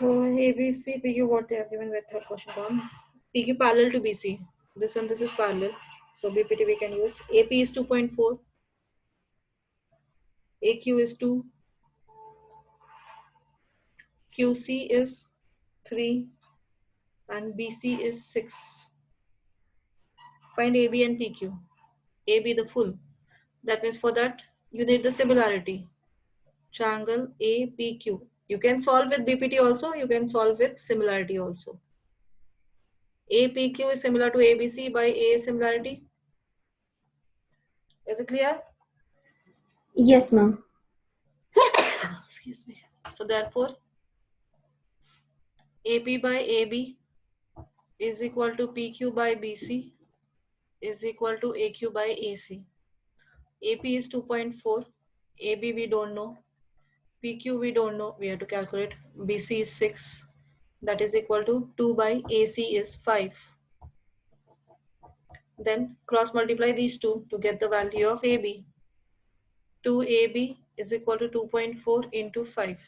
So ABC, PQ, what they have given with third question down. PQ parallel to BC. This and this is parallel. So BPT we can use. AP is 2.4. AQ is 2. QC is 3. And BC is 6. Find AB and PQ. AB the full. That means for that you need the similarity. Triangle APQ. You can solve with BPT also. You can solve with similarity also. APQ is similar to ABC by A similarity. Is it clear? Yes, ma'am. Excuse me. So therefore, AP by AB is equal to PQ by BC is equal to AQ by AC. AP is 2.4. AB we don't know. PQ we don't know. We have to calculate. BC is 6. That is equal to 2 by AC is 5. Then cross multiply these two to get the value of AB. 2AB is equal to 2.4 into 5.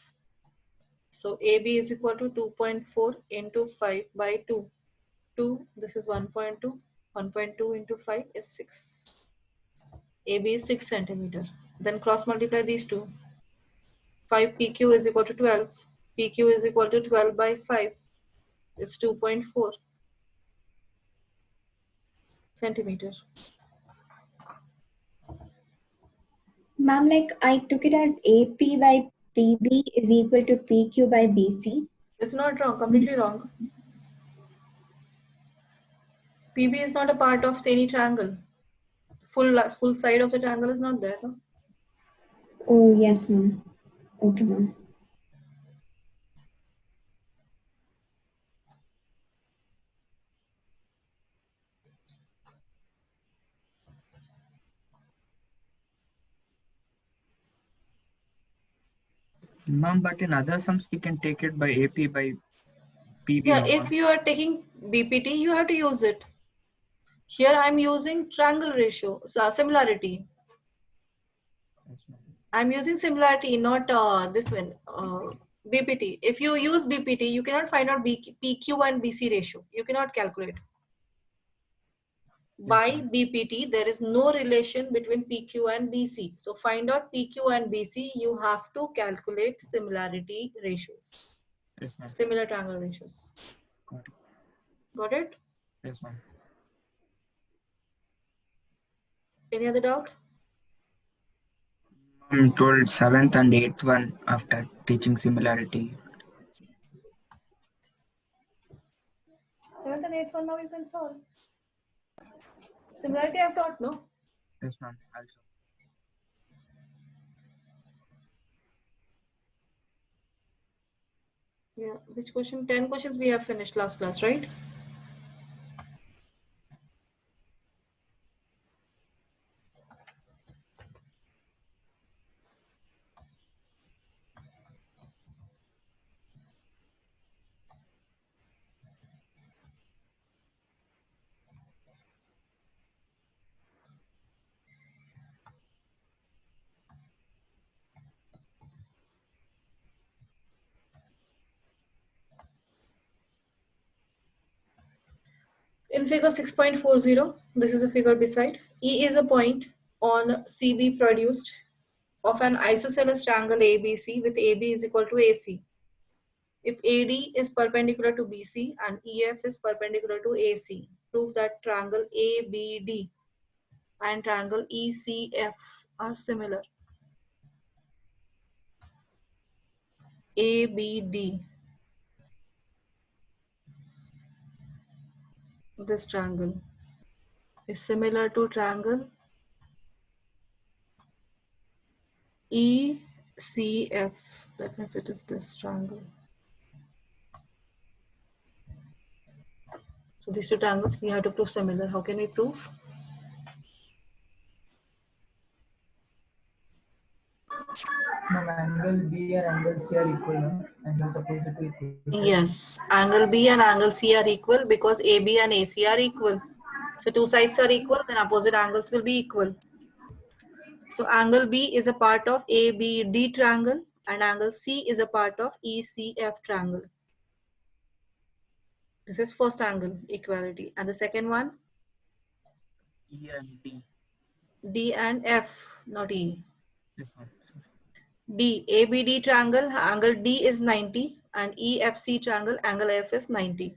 So AB is equal to 2.4 into 5 by 2. 2, this is 1.2. 1.2 into 5 is 6. AB is 6 centimeter. Then cross multiply these two. 5 PQ is equal to 12. PQ is equal to 12 by 5. It's 2.4 centimeter. Ma'am, like I took it as AP by PB is equal to PQ by BC. It's not wrong, completely wrong. PB is not a part of any triangle. Full side of the triangle is not there. No? Oh, yes, ma'am. Okay, ma'am. Ma'am, but in other sums we can take it by AP by PB. Yeah, if you are taking BPT, you have to use it. Here I am using triangle ratio, similarity. I'm using similarity, not this one, BPT. If you use BPT, you cannot find out PQ and BC ratio. You cannot calculate. By BPT, there is no relation between PQ and BC. So find out PQ and BC, you have to calculate similarity ratios. Yes, ma'am. Similar triangle ratios. Got it. Got it? Yes, ma'am. Any other doubt? Ma'am told 7th and 8th one after teaching similarity. 7th and 8th one now you can solve. Similarity I've taught, no? Yes, ma'am. Also. Yeah, which question? 10 questions we have finished last class, right? In figure 6.40, this is a figure beside. E is a point on CB produced of an isosceles triangle ABC with AB is equal to AC. If AD is perpendicular to BC and EF is perpendicular to AC, prove that triangle ABD and triangle ECF are similar. ABD, this triangle, is similar to triangle ECF. That means it is this triangle. So these two triangles we have to prove similar. How can we prove? Angle B and angle C are equal, no? Angles opposite to equal. Yes, angle B and angle C are equal because AB and AC are equal. So two sides are equal, then opposite angles will be equal. So angle B is a part of ABD triangle and angle C is a part of ECF triangle. This is first angle equality. And the second one, E and D. D and F, not E. This one. Sorry. D, ABD triangle, angle D is 90 and EFC triangle, angle F is 90.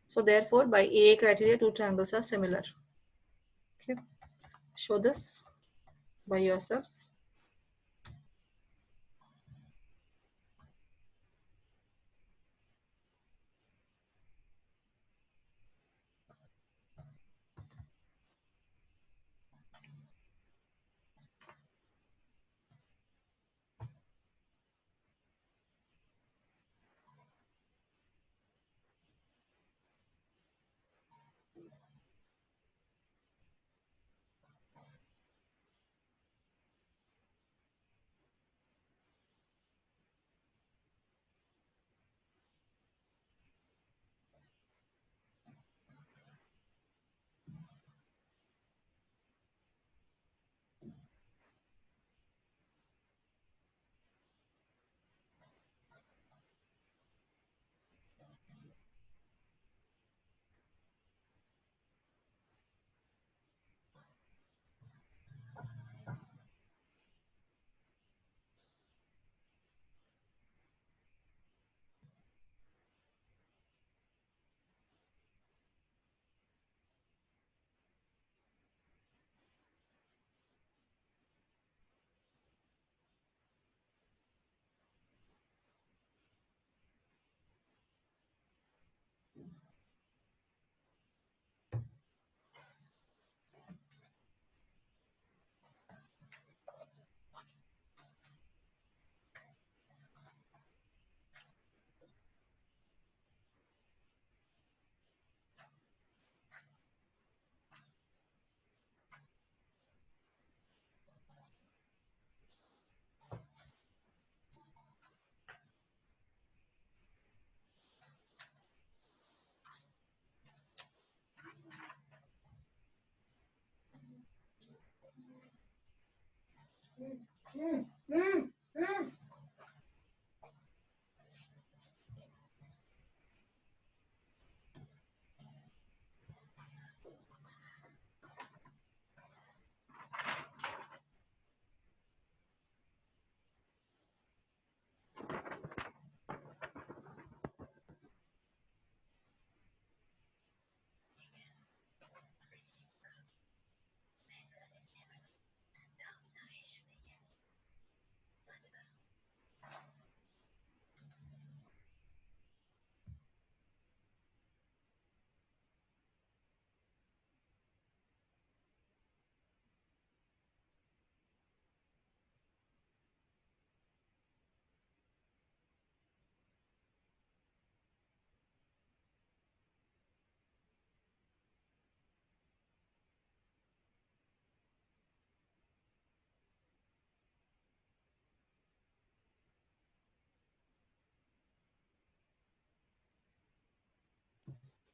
So therefore, by AA criteria, two triangles are similar. Okay, show this by yourself.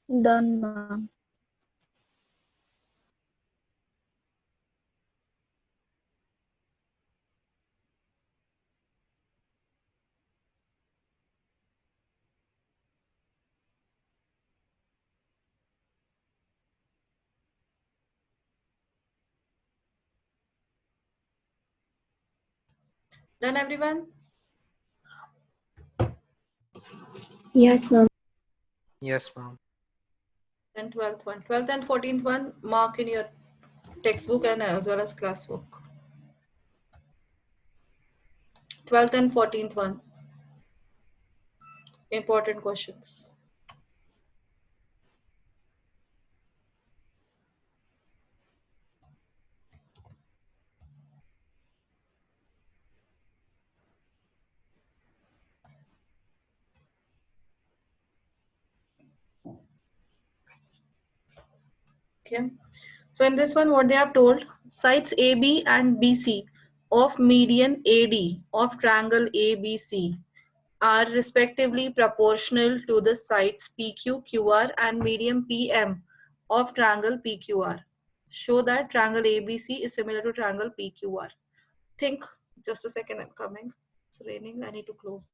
Done, ma'am. Done, everyone? Yes, ma'am. Yes, ma'am. And 12th one. 12th and 14th one, mark in your textbook and as well as classbook. 12th and 14th one, important questions. Okay. So in this one, what they have told, sides AB and BC of median AD of triangle ABC are respectively proportional to the sides PQ, QR and median PM of triangle PQR. Show that triangle ABC is similar to triangle PQR. Think, just a second, I'm coming. It's raining, I need to close.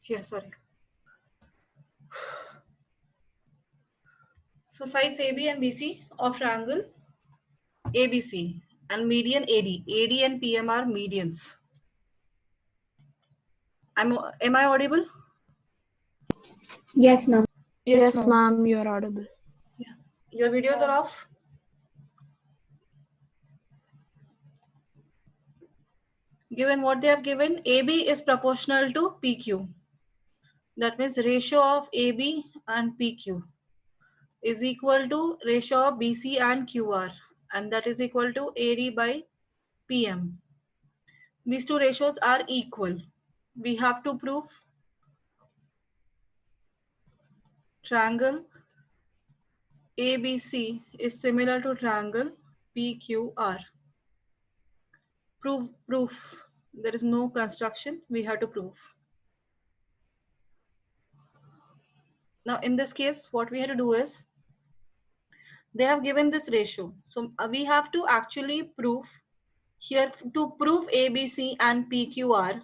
Here, sorry. So sides AB and BC of triangle ABC and median AD. AD and PM are medians. Am I audible? Yes, ma'am. Yes, ma'am, you are audible. Yeah. Your videos are off? Given what they have given, AB is proportional to PQ. That means ratio of AB and PQ is equal to ratio of BC and QR, and that is equal to AD by PM. These two ratios are equal. We have to prove triangle ABC is similar to triangle PQR. Proof. There is no construction. We have to prove. Now, in this case, what we have to do is, they have given this ratio. So we have to actually prove here, to prove ABC and PQR,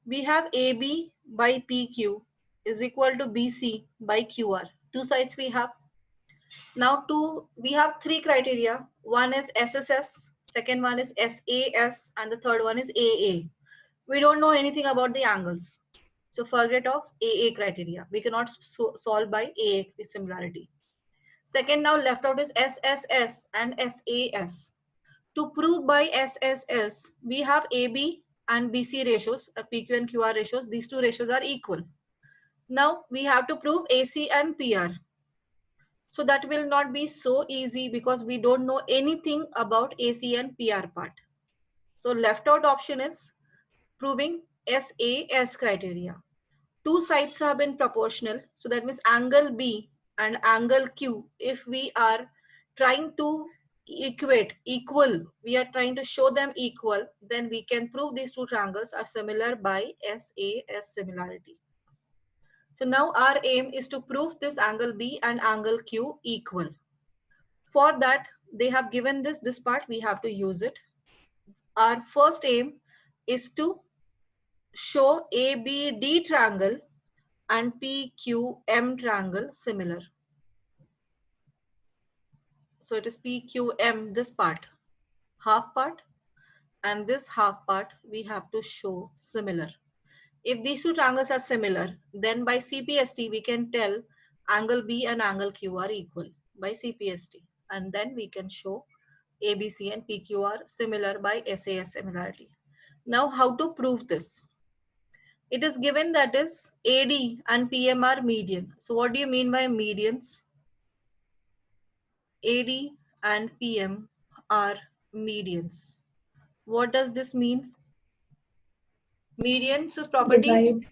we have AB by PQ is equal to BC by QR. Two sides we have. Now we have three criteria. One is SSS, second one is SAS, and the third one is AA. We don't know anything about the angles. So forget of AA criteria. We cannot solve by AA similarity. Second, now left out is SSS and SAS. To prove by SSS, we have AB and BC ratios, PQ and QR ratios. These two ratios are equal. Now we have to prove AC and PR. So that will not be so easy because we don't know anything about AC and PR part. So left out option is proving SAS criteria. Two sides have been proportional. So that means angle B and angle Q, if we are trying to equal, we are trying to show them equal, then we can prove these two triangles are similar by SAS similarity. So now our aim is to prove this angle B and angle Q equal. For that, they have given this part, we have to use it. Our first aim is to show ABD triangle and PQM triangle similar. So it is PQM, this part, half part, and this half part we have to show similar. If these two triangles are similar, then by CPST we can tell angle B and angle Q are equal by CPST, and then we can show ABC and PQ are similar by SAS similarity. Now how to prove this? It is given that is AD and PM are median. So what do you mean by medians? AD and PM are medians. What does this mean? Medians is property. Divide.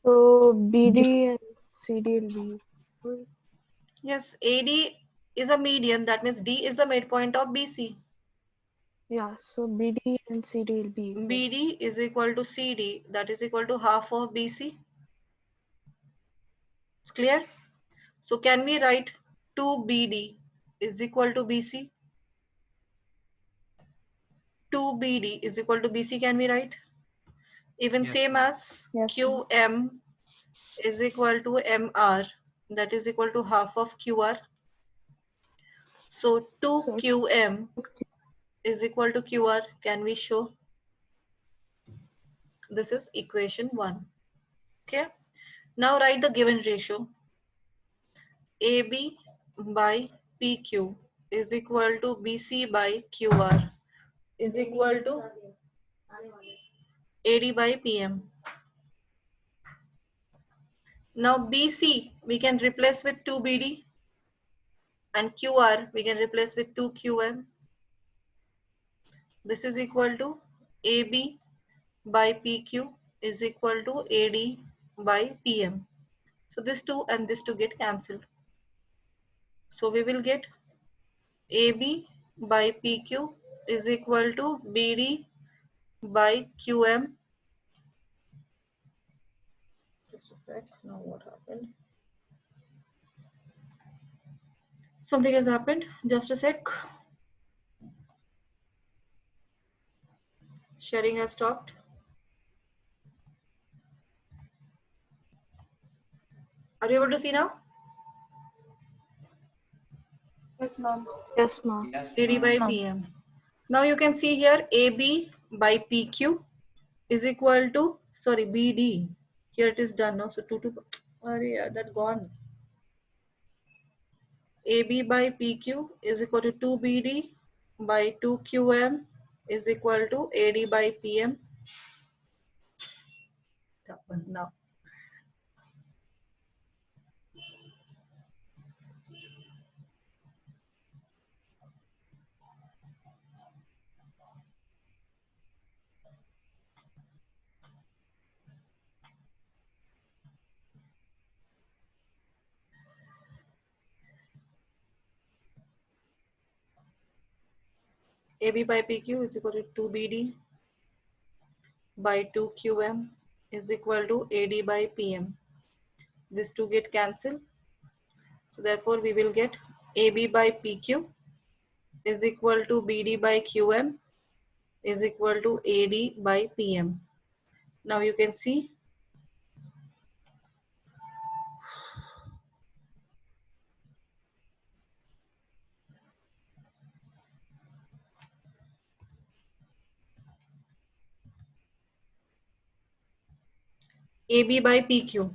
So BD and CD will be equal. Yes, AD is a median. That means D is the midpoint of BC. Yeah, so BD and CD will be equal. BD is equal to CD. That is equal to half of BC. It's clear? So can we write 2BD is equal to BC? 2BD is equal to BC, can we write? Even Yes, same as Yes, QM is equal to MR, that is equal to half of QR. So 2QM is equal to QR, can we show? This is equation 1. Okay. Now write the given ratio. AB by PQ is equal to BC by QR is equal to AD by PM. Now BC we can replace with 2BD and QR we can replace with 2QM. This is equal to AB by PQ is equal to AD by PM. So this 2 and this 2 get cancelled. So we will get AB by PQ is equal to BD by QM. Just a sec. Now what happened? Something has happened. Just a sec. Sharing has stopped. Are you able to see now? Yes, ma'am. Yes, AD by ma'am. PM. Now you can see here AB by PQ is equal to, sorry, BD. Here it is done now. So 2, yeah, that gone. AB by PQ is equal to 2BD by 2QM is equal to AD by PM. Now, AB by PQ is equal to 2BD by 2QM is equal to AD by PM. These two get cancelled. So therefore we will get AB by PQ is equal to BD by QM is equal to AD by PM. Now you can see AB by PQ.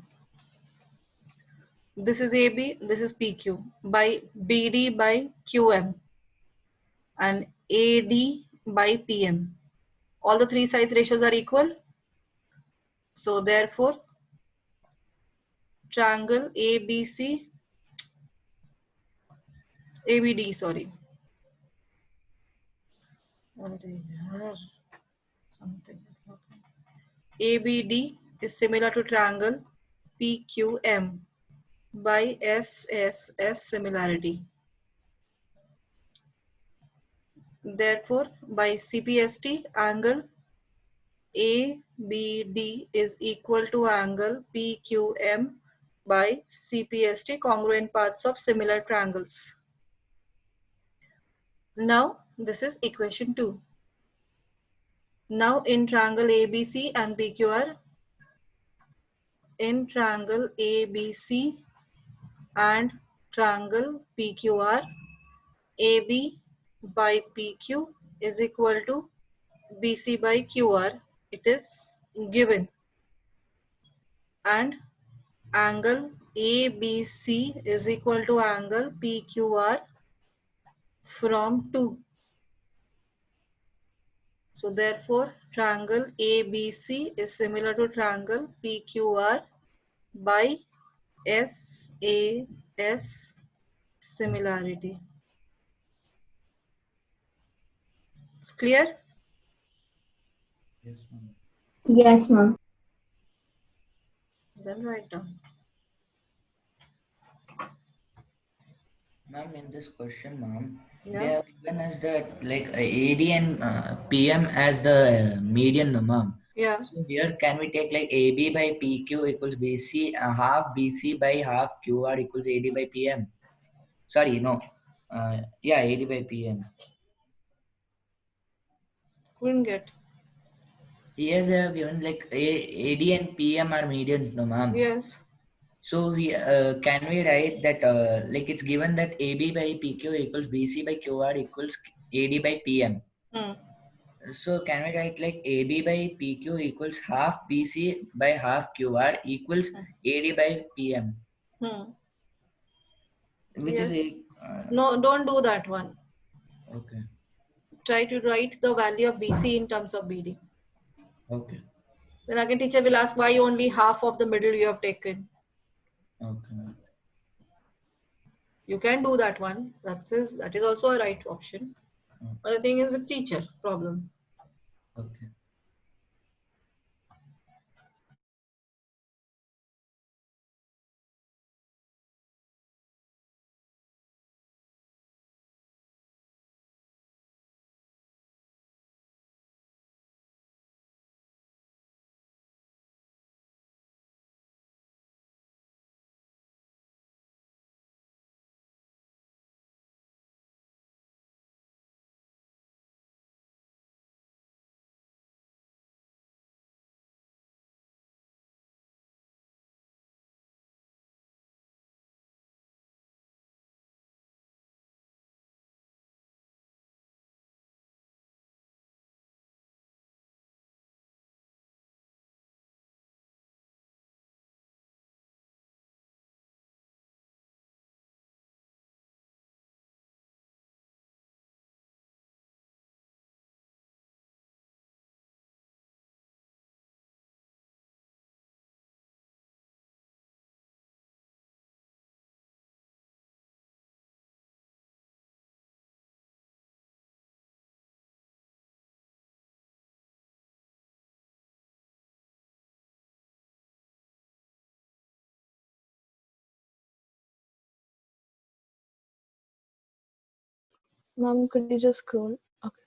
This is AB, this is PQ by BD by QM and AD by PM. All the three sides ratios are equal. So therefore, triangle ABC, ABD, sorry. Something is happening. ABD is similar to triangle PQM by SSS similarity. Therefore, by CPST, angle ABD is equal to angle PQM by CPST, congruent parts of similar triangles. Now, this is equation 2. Now, in triangle ABC and PQR, in triangle ABC and triangle PQR, AB by PQ is equal to BC by QR. It is given. And angle ABC is equal to angle PQR from 2. So therefore, triangle ABC is similar to triangle PQR by SAS similarity. It's clear? Yes, ma'am. Then write down. Ma'am, in this question, ma'am, Yeah. they have given us the AD and PM as the median, no, ma'am. Yeah. So here, can we take like AB by PQ equals BC, half BC by half QR equals AD by PM? Sorry, no. Yeah, AD by PM. Couldn't get. Here they have given like AD and PM are medians, no, ma'am. Yes. So we can we write that like it's given that AB by PQ equals BC by QR equals AD by PM. So can we write like AB by PQ equals half BC by half QR equals AD by PM, which Yes. is No, don't do that one. okay. Try to write the value of BC in terms of BD. Okay. Then again teacher will ask why only half of the middle you have taken. Okay. You can do that one. That is also a right option. But the thing is with teacher problem. Okay. Ma'am, could you just scroll? Okay.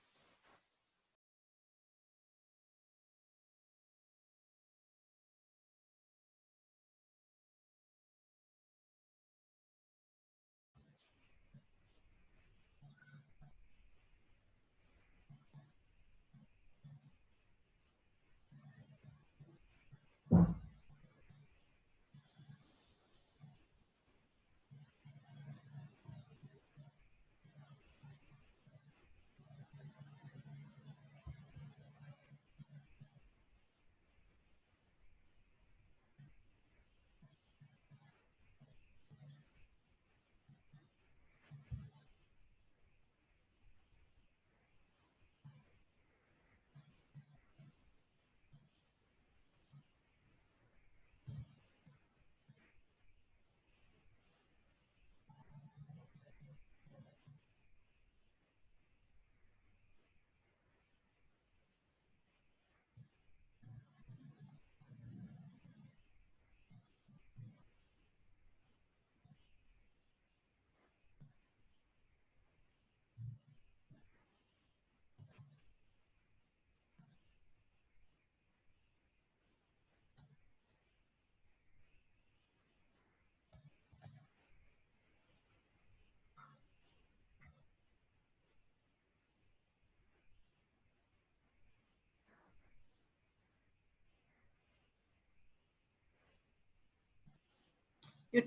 You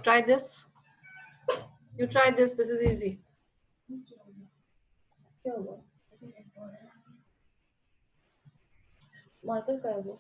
try this. You try this. This is easy. क्या हुआ? Marker का है वो?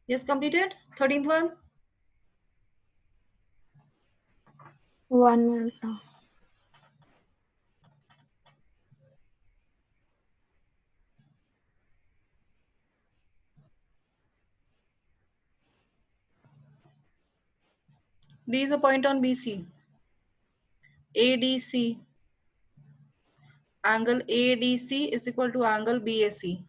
Yes, completed. 13th one. 1 minute now. D is a point on BC. ADC. Angle ADC is equal to angle BAC.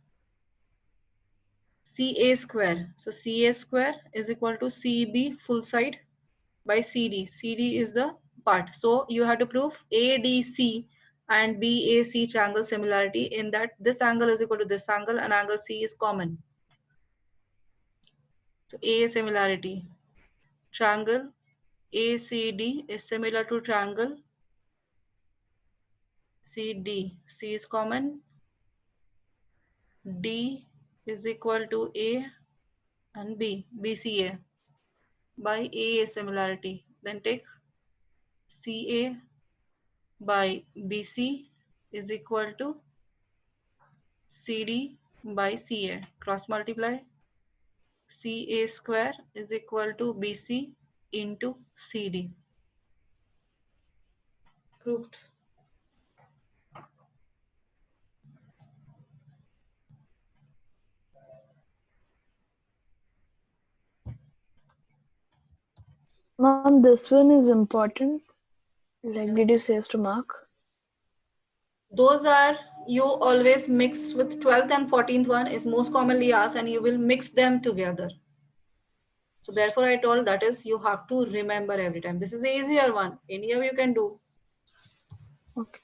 CA square. So CA square is equal to CB full side by CD. CD is the part. So you have to prove ADC and BAC triangle similarity in that this angle is equal to this angle and angle C is common. So A similarity. Triangle ACD is similar to triangle CD. C is common. D is equal to A and B, BCA by AA similarity. Then take CA by BC is equal to CD by CA. Cross multiply. CA square is equal to BC into CD. Proved. Mom, this one is important. Like, did you say to mark? Those are, you always mix with 12th and 14th one is most commonly asked, and you will mix them together. So therefore I told that is you have to remember every time. This is the easier one. Any of you can do. Okay.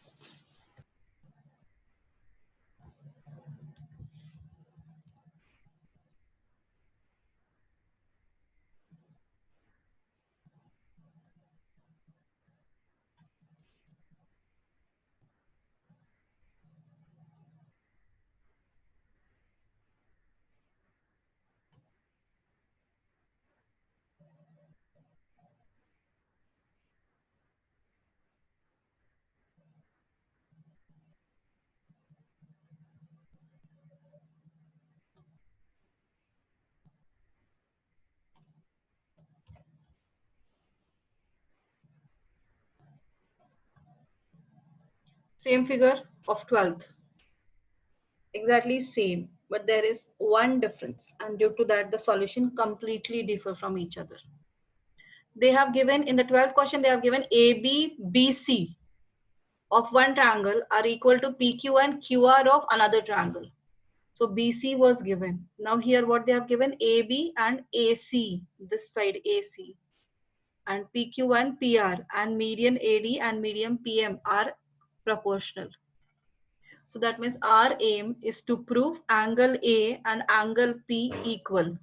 Same figure of 12th. Exactly same, but there is one difference, and due to that the solution completely differ from each other. They have given in the 12th question, they have given AB, BC of one triangle are equal to PQ and QR of another triangle. So BC was given. Now here what they have given, AB and AC, this side AC, and PQ and PR, and median AD and median PM are proportional. So that means our aim is to prove angle A and angle P equal.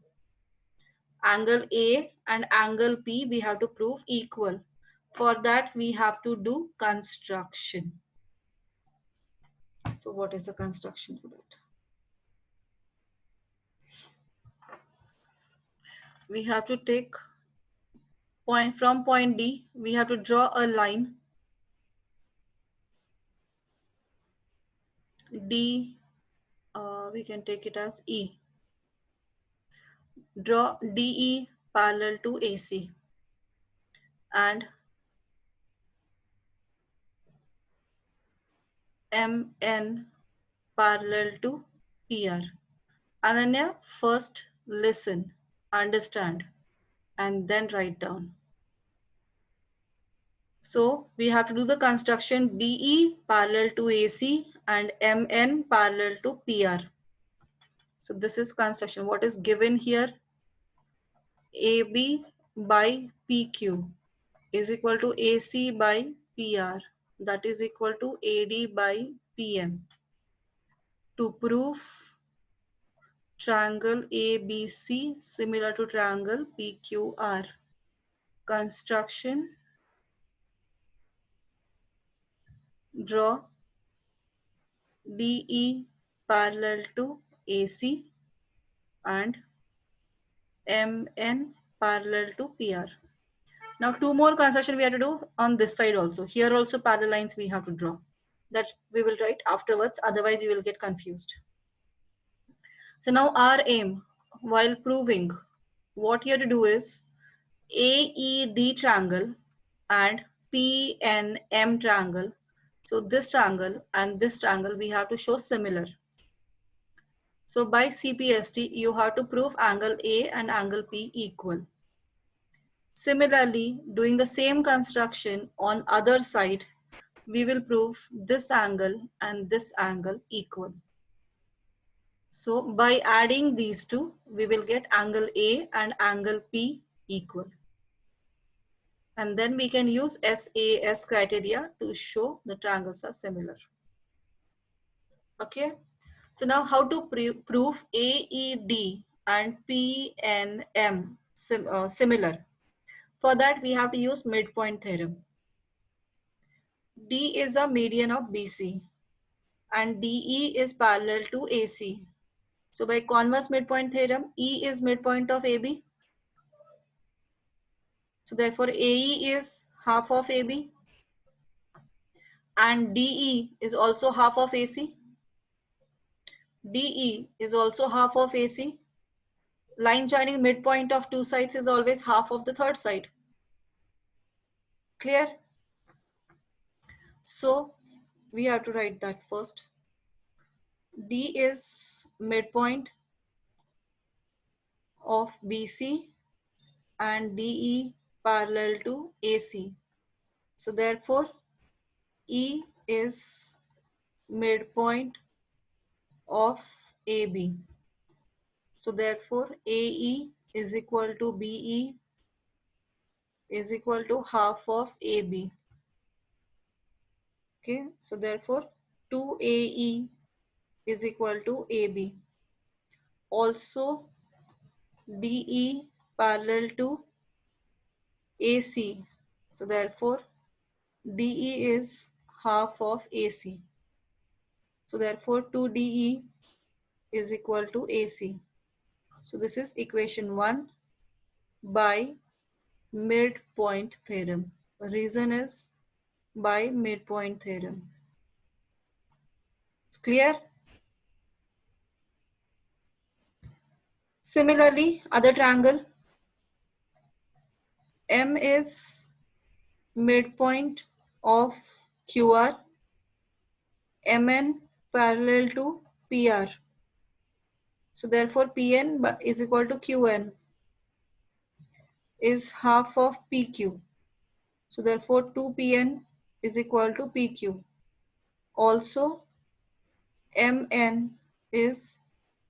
Angle A and angle P we have to prove equal. For that we have to do construction. So what is the construction for that? We have to take point from point D, we have to draw a line D, we can take it as E. Draw DE parallel to AC and MN parallel to PR. Ananya, first listen, understand, and then write down. So we have to do the construction DE parallel to AC and MN parallel to PR. So this is construction. What is given here? AB by PQ is equal to AC by PR. That is equal to AD by PM. To prove triangle ABC similar to triangle PQR. Construction. Draw DE parallel to AC and MN parallel to PR. Now two more construction we have to do on this side also. Here also parallel lines we have to draw. That we will write afterwards, otherwise you will get confused. So now our aim while proving, what you have to do is AED triangle and PNM triangle. So this triangle and this triangle we have to show similar. So by CPST, you have to prove angle A and angle P equal. Similarly, doing the same construction on other side, we will prove this angle and this angle equal. So by adding these two, we will get angle A and angle P equal. And then we can use SAS criteria to show the triangles are similar. Okay. So now how to prove AED and PNM similar. For that we have to use midpoint theorem. D is a median of BC and DE is parallel to AC. So by converse midpoint theorem, E is midpoint of AB. So therefore AE is half of AB and DE is also half of AC. DE is also half of AC. Line joining midpoint of two sides is always half of the third side. Clear? So we have to write that first. D is midpoint of BC and DE parallel to AC. So therefore, E is midpoint of AB. So therefore, AE is equal to BE is equal to half of AB. Okay, so therefore 2AE is equal to AB. Also DE parallel to AC. So therefore DE is half of AC. So therefore 2DE is equal to AC. So this is equation 1 by midpoint theorem. Reason is by midpoint theorem. It's clear? Similarly, other triangle, M is midpoint of QR, MN parallel to PR. So therefore PN is equal to QN is half of PQ. So therefore 2PN is equal to PQ. Also MN is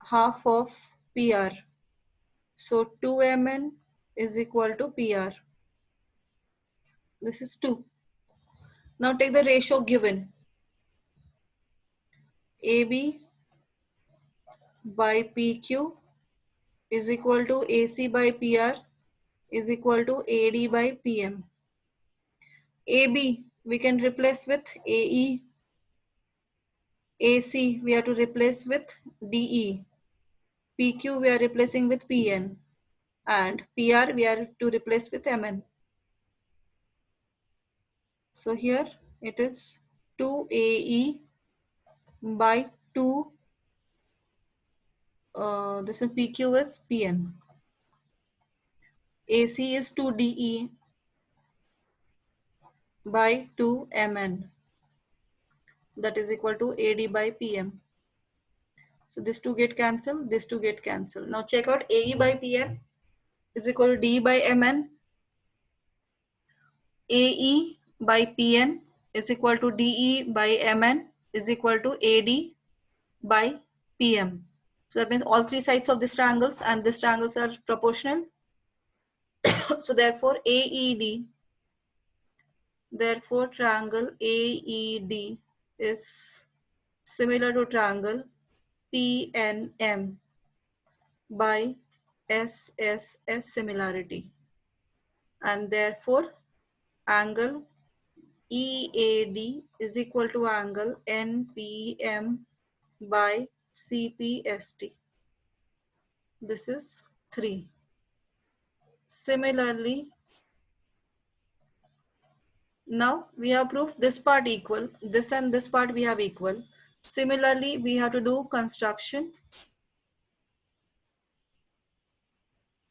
half of PR. So 2MN is equal to PR. This is 2. Now take the ratio given. AB by PQ is equal to AC by PR is equal to AD by PM. AB we can replace with AE. AC we have to replace with DE. PQ we are replacing with PN. And PR we are to replace with MN. So here it is 2AE by 2, this is PQ is PN. AC is 2DE by 2MN. That is equal to AD by PM. So this 2 get cancelled, this 2 get cancelled. Now check out AE by PN is equal to D by MN. AE by PN is equal to DE by MN is equal to AD by PM. So that means all three sides of this triangles and this triangles are proportional. So therefore AED, therefore triangle AED is similar to triangle PNM by SSS similarity, and therefore angle EAD is equal to angle NPM by CPST. This is 3. Similarly, now we have proved this part equal, this and this part we have equal. Similarly, we have to do construction.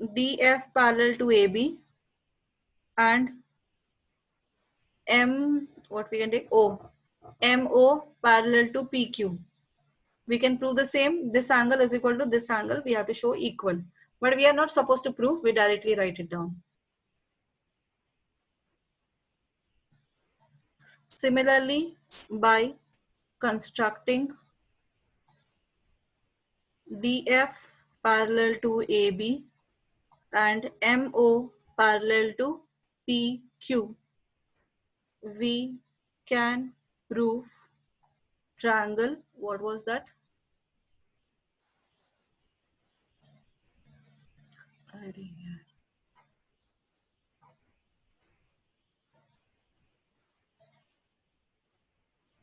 DF parallel to AB and what we can take MO parallel to PQ. We can prove the same. This angle is equal to this angle. We have to show equal, but we are not supposed to prove. We directly write it down. Similarly, by constructing DF parallel to AB and MO parallel to PQ, we can prove triangle. What was that?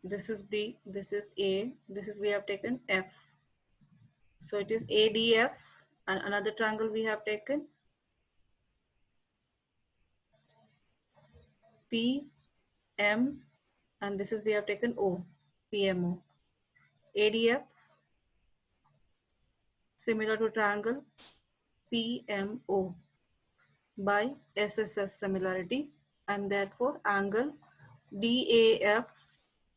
This is D, this is A, this is we have taken F. So it is ADF, and another triangle we have taken PM and this is we have taken O, PMO. ADF similar to triangle PMO by SSS similarity, and therefore angle DAF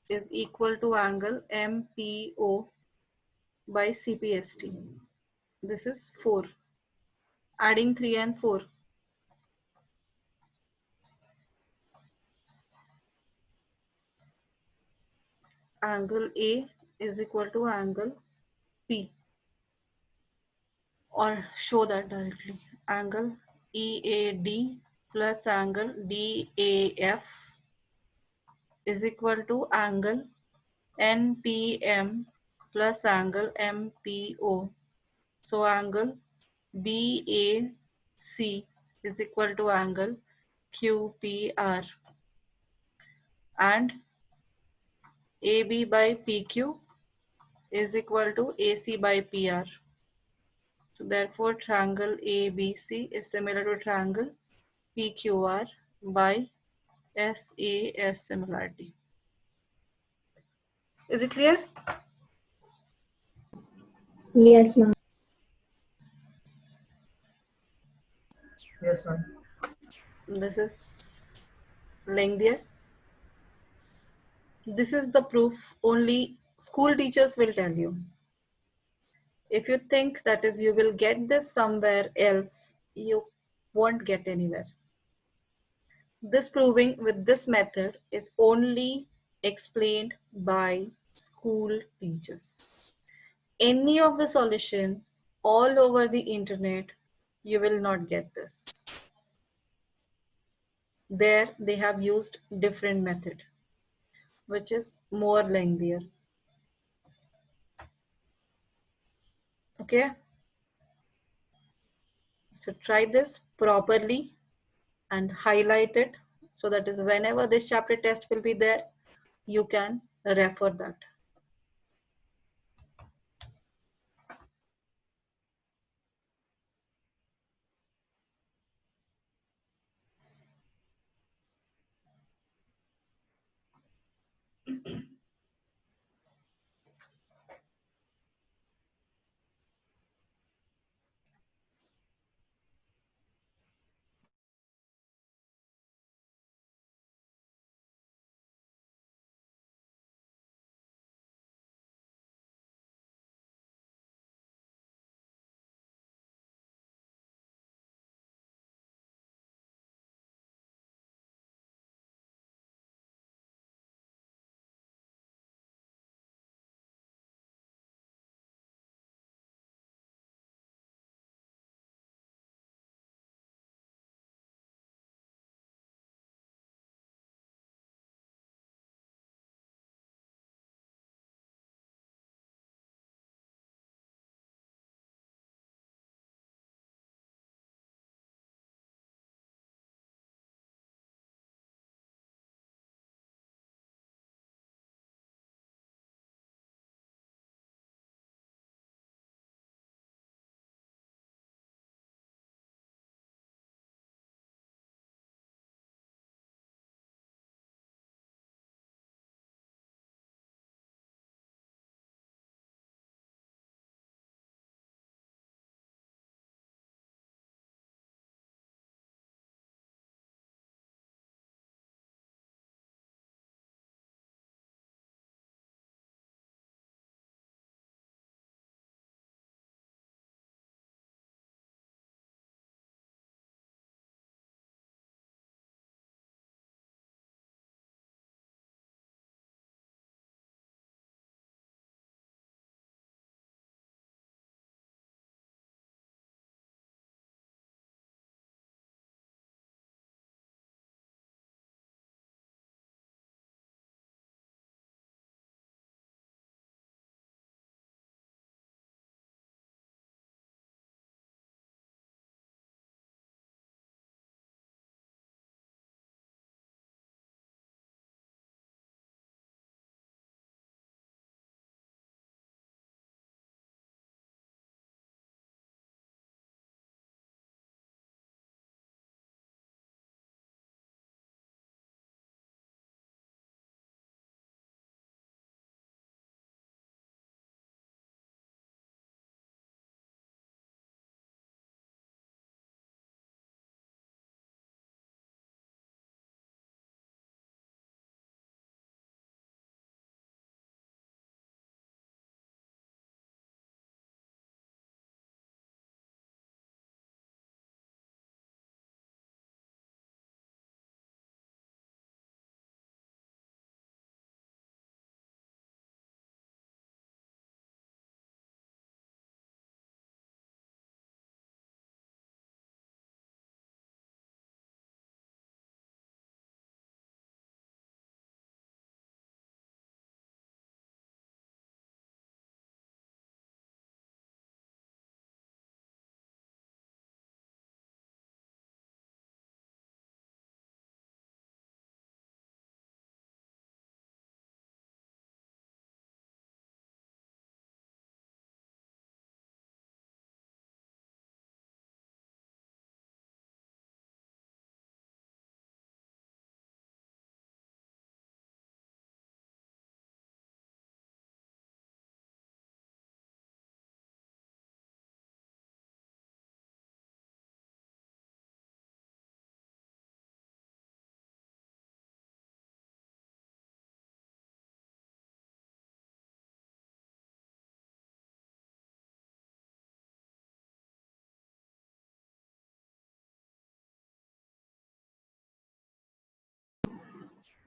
is equal to angle MPO by CPST. This is 4. Adding 3 and 4. Angle A is equal to angle P, or show that directly. Angle EAD plus angle DAF is equal to angle NPM plus angle MPO. So angle BAC is equal to angle QPR, and AB by PQ is equal to AC by PR. So therefore triangle ABC is similar to triangle PQR by SAS similarity. Is it clear? Yes, ma'am. Yes, ma'am. This is lengthier. This is the proof only school teachers will tell you. If you think that is you will get this somewhere else, you won't get anywhere. This proving with this method is only explained by school teachers. Any of the solution all over the internet, you will not get this. There they have used different method, which is more lengthier. Okay, so try this properly and highlight it, so that is whenever this chapter test will be there, you can refer that.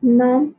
Ma'am,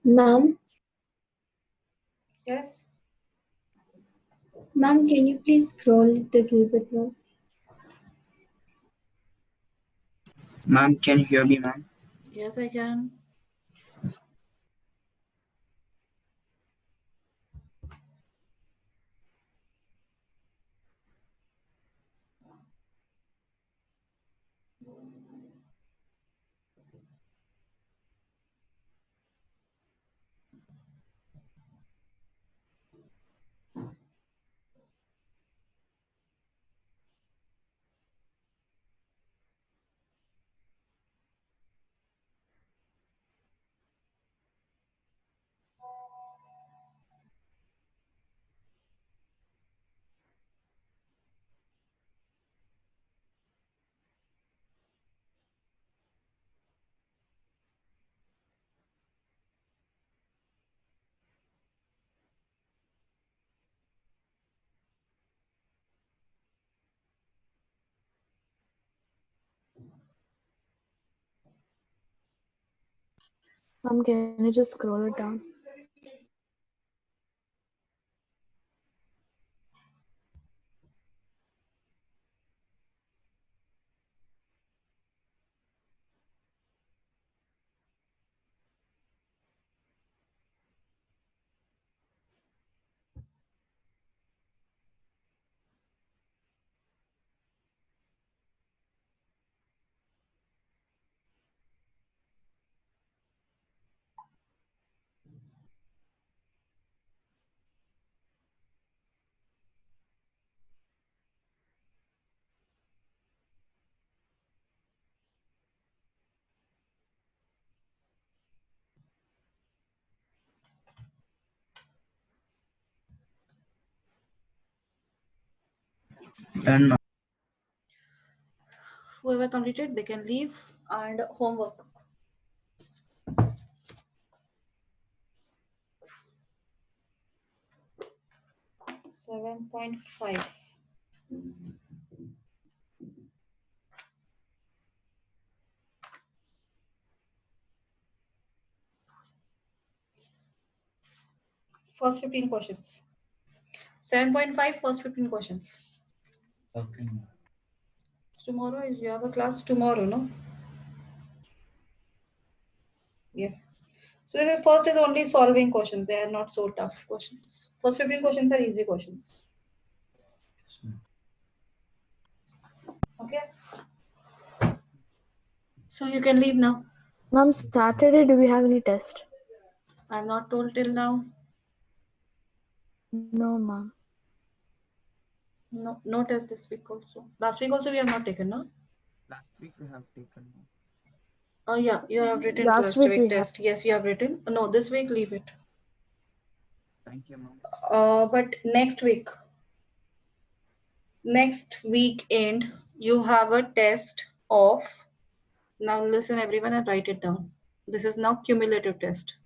ma'am, Yes. ma'am, can you please scroll the little bit more? Ma'am, can you hear me, ma'am? Yes, I can. Ma'am, can you just scroll it down? Done, ma'am. Whoever completed, they can leave. And homework. Seven 7.5. First 15 questions. 7.5 first 15 questions. Okay. Tomorrow is you have a class tomorrow, no? Yeah. So the first is only solving questions. They are not so tough questions. First 15 questions are easy questions. Okay. So you can leave now. Ma'am, Saturday, do we have any test? I'm not told till now. No, ma'am. No test this week also. Last week also we have not taken, no? Last week we have taken. Oh yeah, you have written Last last week week we test. Yes, you have written. No, this week leave it. Thank you, ma'am. But next weekend, you have a test of. Now listen, everyone, and write it down. This is now cumulative test.